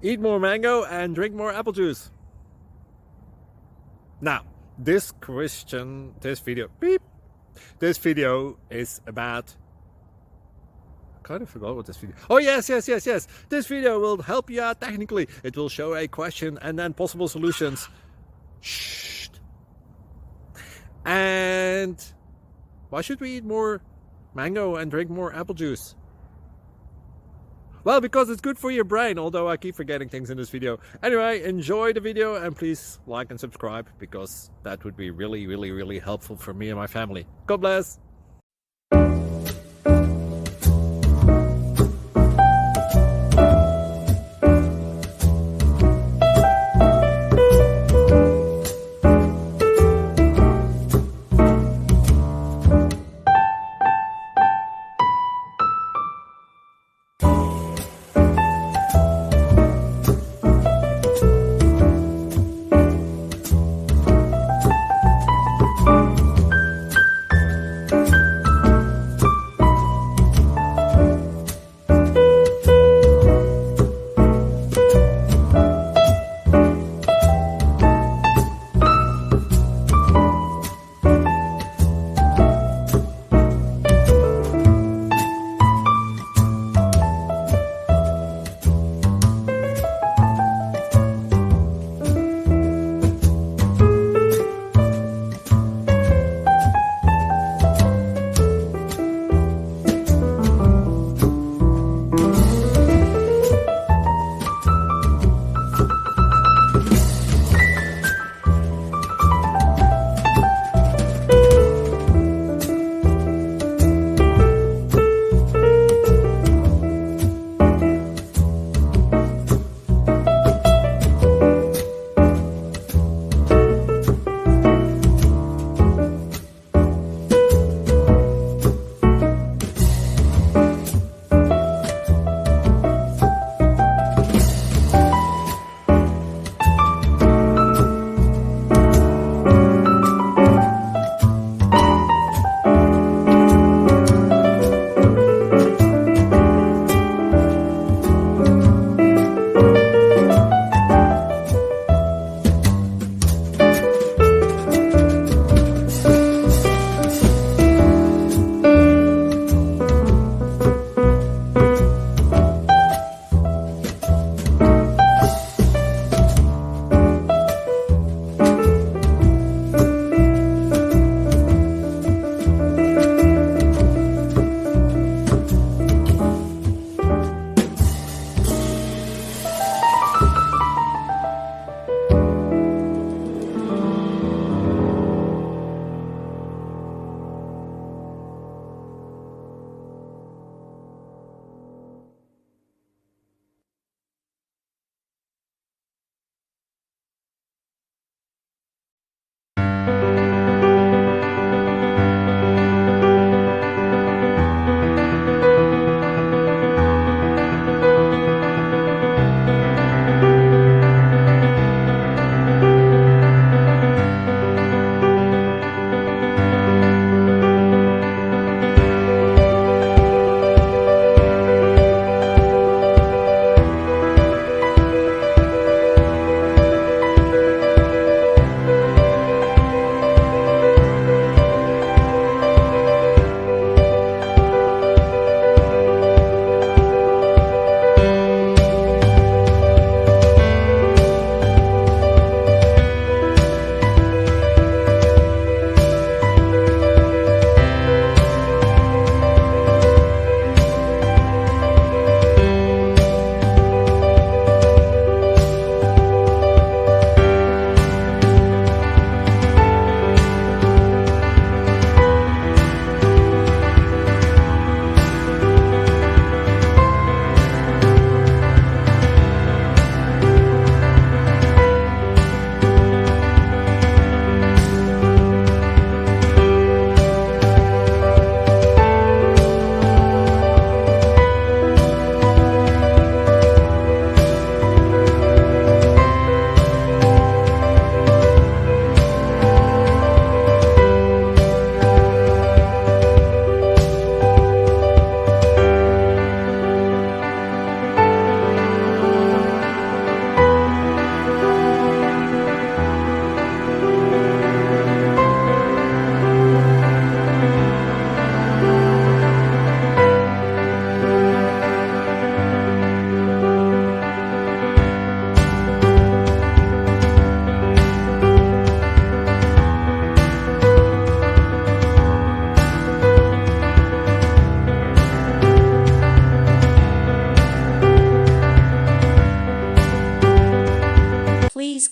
Eat more mango and drink more apple juice. Now, this video is about, I kind of forgot what this video. Oh, yes. This video will help you out technically. It will show a question and then possible solutions. Shh. And why should we eat more mango and drink more apple juice? Well, because it's good for your brain, although I keep forgetting things in this video. Anyway, enjoy the video and please like and subscribe, because that would be really helpful for me and my family. God bless!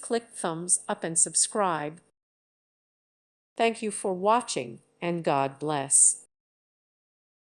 click thumbs up and subscribe. Thank you for watching, and God bless.